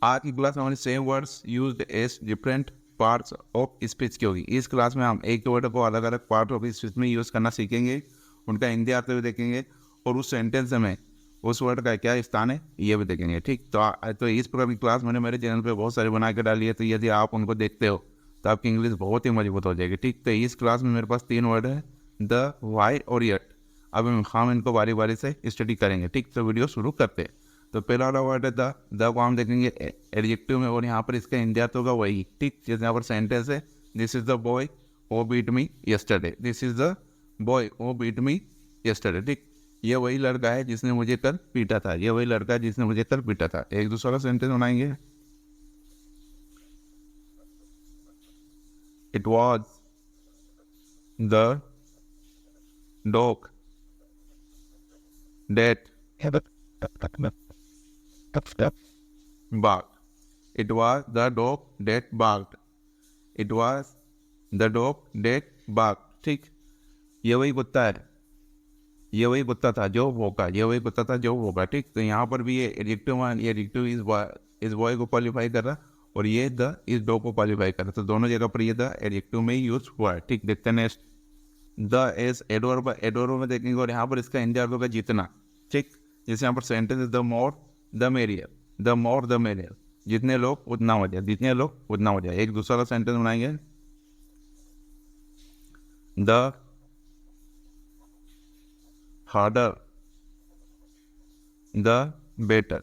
आज की क्लास में हमारे same words used as different parts of speech की होगी। इस क्लास में हम एक वर्ड को अलग अलग पार्ट ऑफ स्पीच में यूज़ करना सीखेंगे, उनका हिंदी आते हुए देखेंगे और उस सेंटेंस में उस वर्ड का क्या स्थान है ये भी देखेंगे। ठीक, तो इस प्रकार की क्लास मैंने मेरे चैनल पे बहुत सारी बना के डाली है, तो यदि आप उनको देखते हो तो आपकी इंग्लिश बहुत ही मजबूत हो जाएगी। ठीक, तो इस क्लास में मेरे पास 3 वर्ड है, द, वाई और यट। अब हम इनको बारी बारी से स्टडी करेंगे। ठीक, तो वीडियो शुरू करते हैं। तो पहला वाला वर्ड है द को हम देखेंगे एडजेक्टिव में, और यहाँ पर इसका हिंदी अर्थ होगा वही। ठीक, जैसे यहाँ पर सेंटेंस है, this is the boy who beat me yesterday. This is the boy who beat me yesterday. ठीक, ये वही लड़का है जिसने मुझे कल पीटा था। ये वही लड़का है जिसने मुझे कल पीटा था। एक दूसरा का सेंटेंस बनाएंगे। It was the dog that barked. It was the dog that barked. It was the dog that barked. ठीक, ये वही कुत्ता है, ये वही कुत्ता था जो भौंका, ये वही कुत्ता था जो भौंका। ठीक, तो यहाँ पर भी ये एडजेक्टिव, ये एडजेक्टिव इस बॉय को क्वालिफाई कर रहा, और ये द इस डॉग को क्वालिफाई कर रहा। तो दोनों जगह पर ये द एडजेक्टिव में यूज हुआ है। ठीक, देखते हैं next. The S adverb, adverb में देखेंगे और यहाँ पर इसका हिंदी अर्थ होगा जितना। ठीक, जैसे यहाँ पर sentence the more the merrier, the more the merrier, जितने लोग उतना हो जाए, जितने लोग उतना हो जाए। एक दूसरा सेंटेंस बनाएंगे। The harder the better,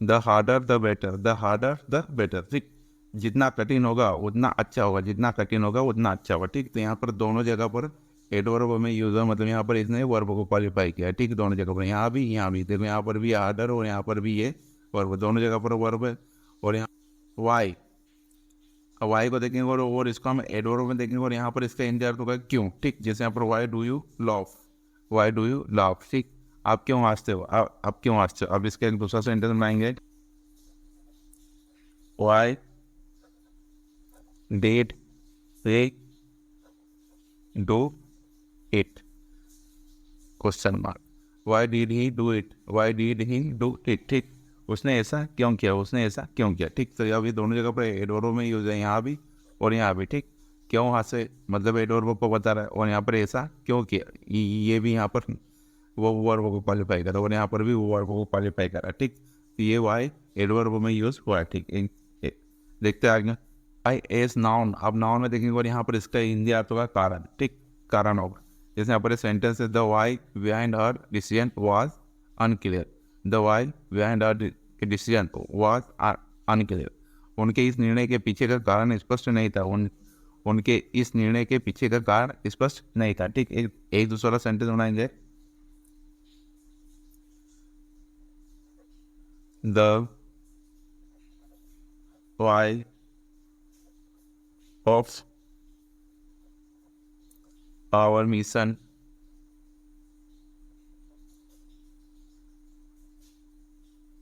the harder the better, the harder the better. ठीक, जितना कठिन होगा उतना अच्छा होगा, जितना कठिन होगा उतना अच्छा होगा। ठीक, तो यहाँ पर दोनों जगह पर एडवर्ब में यूज है, मतलब यहाँ पर इसने वर्ब को क्वालिफाई किया। ठीक, दोनों जगह पर, यहाँ भी यहाँ भी देखो, यहाँ पर भी हार्डर और यहाँ पर भी ये वर्ब, दोनों जगह पर वर्ब है। और यहाँ वाई, वाई को देखेंगे और इसको हम एडवर्ब में देखेंगे और यहाँ पर इसका हिंदी अर्थ होगा क्यों। ठीक, जैसे यहाँ पर why do you laugh, why do you laugh. ठीक, आप क्यों हंसते हो, आप क्यों हंसते हो। अब इसका एक दूसरा सेंटेंस बनाएंगे। Why did he do it, question mark. Why did he do it, why did he do it. ठीक, उसने ऐसा क्यों किया, उसने ऐसा क्यों किया। ठीक, तो अभी दोनों जगह पर एडवर्ब में यूज है, यहाँ भी और यहाँ भी। ठीक, क्यों हंसे मतलब एडवर्ब को बता रहा है, और यहाँ पर ऐसा क्यों किया, ये भी यहाँ पर वो वर्ब को क्वालिफाई करा, और यहाँ पर भी वो वर्ब को क्वालिफाई करा। ठीक, तो ये वाई एडवर्ब में यूज हुआ है। ठीक, देखते हैं आगे। आई एस नाउन, अब नाउन में देखेंगे और यहाँ पर इसका हिंदी अर्थ होगा कारण। ठीक, कारण होगा। जैसे यहाँ पर सेंटेंस है, the why behind her decision was unclear, the why behind her decision was unclear. उनके इस निर्णय के पीछे का कारण स्पष्ट नहीं था, उनके इस निर्णय के पीछे का कारण स्पष्ट नहीं था। ठीक, एक दूसरा सेंटेंस बनाएंगे। The why of our mission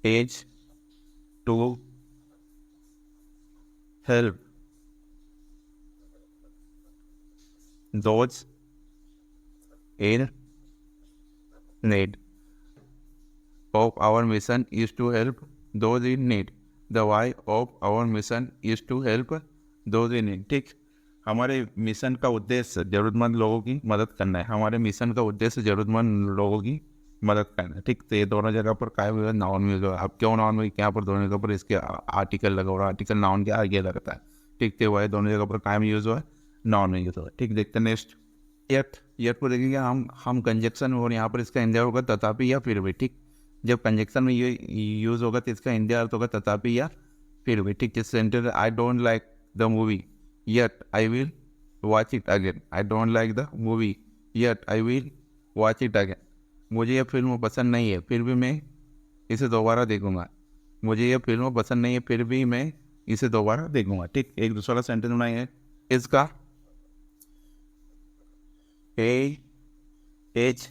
is to help those in need. Of our mission is to help those in need. The why of our mission is to help those in need. ठीक, हमारे mission का उद्देश्य जरूरतमंद लोगों की मदद करना है। हमारे मिशन का उद्देश्य जरूरतमंद लोगों की मदद करना है। ठीक, तो ये दोनों जगह पर काय हुआ नाउन में जो, अब क्यों नाउन में, यहाँ पर दोनों जगह पर इसके आर्टिकल लगा हुआ, आर्टिकल नाउन के आगे लगता है। ठीक, तो वह दोनों जगह पर काय में यूज हुआ है, नाउन में यूज हुआ है। ठीक, देखते हैं नेक्स्ट। यट, यट को देखेंगे हम कंजक्शन, और यहाँ पर इसका हिंदी होगा तथापि या फिर भी। ठीक, जब कंजक्शन में ये यूज होगा तो इसका हिंदी अर्थ होगा तथापि या फिर भी। ठीक, जैसे sentence I don't like the movie yet I will watch it again. I don't like the movie yet I will watch it again. मुझे यह फिल्म पसंद नहीं है फिर भी मैं इसे दोबारा देखूंगा। मुझे यह फिल्म पसंद नहीं है फिर भी मैं इसे दोबारा देखूंगा। ठीक, एक दूसरा सेंटेंस बनाएंगे। इसका A H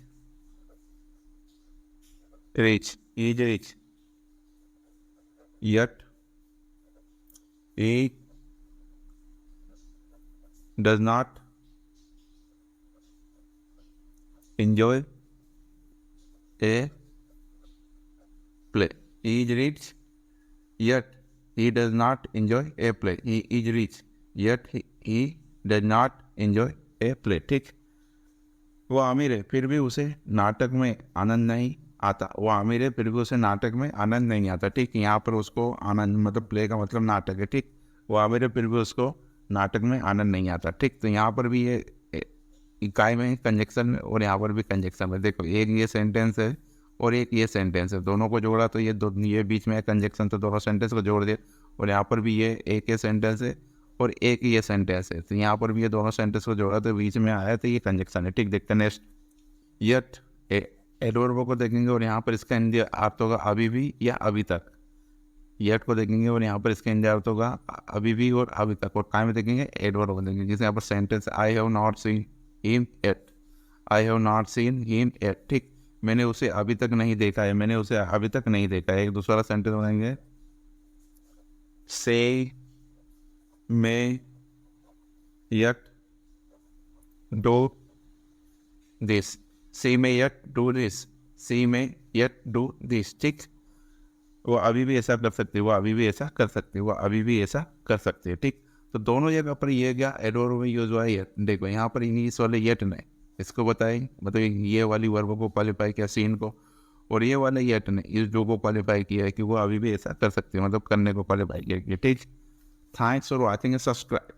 rich, is rich yet he does not enjoy a play. He is rich, yet he does not enjoy a play. He is rich, yet he does not enjoy a play. ठीक, वो अमीर है फिर भी उसे नाटक में आनंद नहीं आता. वो अमीर है फिर भी उसे नाटक में आनंद नहीं आता. ठीक, यहाँ पर उसको आनंद मतलब प्ले का मतलब नाटक है. ठीक, वो अमीर है फिर भी उसको नाटक में आनंद नहीं आता. ठीक, तो यहाँ पर भी ये इकाई में कंजक्शन और यहाँ पर भी कंजक्शन है. देखो, एक ये सेंटेंस है और एक ये सेंटेंस है, दोनों को जोड़ा तो ये बीच में कंजक्शन, तो दोनों सेंटेंस को जोड़ दिया. और यहाँ पर भी ये एक ये सेंटेंस है और एक ये सेंटेंस है, तो यहाँ पर भी ये दोनों सेंटेंस को जोड़ा तो बीच में आया, तो ये कंजक्शन है. ठीक, देखते हैं नेक्स्ट. यट एडवर्ब को देखेंगे और यहाँ पर इसका हिंदी अर्थ होगा अभी भी या अभी तक. येट को देखेंगे और यहाँ पर इसका हिंदी अर्थ होगा अभी भी और अभी तक. और काय में देखेंगे एडवर्ब को देखेंगे. जैसे यहाँ पर sentence I have not seen him at. I have not seen him at. ठीक, मैंने उसे अभी तक नहीं देखा है. मैंने उसे अभी तक नहीं देखा है. एक दूसरा सेंटेंस बनाएंगे. से मे यट डू दिस. सी में यट डू दिस. सी में यट डू दिस. ठीक, वो अभी भी ऐसा कर सकती है, वो अभी भी ऐसा कर सकती है, वो अभी भी ऐसा कर सकती है. ठीक, तो दोनों जगह पर ये क्या एडवर्ब में यूज हुआ है येट. देखो यहाँ पर इंग्लिश वाले येट ने इसको बताएं, मतलब ये वाली वर्ब को क्वालिफाई किया सीन को, और ये वाले येट ने इस डू को क्वालिफाई किया है कि वो अभी भी ऐसा कर सकती है, मतलब करने को क्वालिफाई किया. ठीक, thanks for watching and subscribe.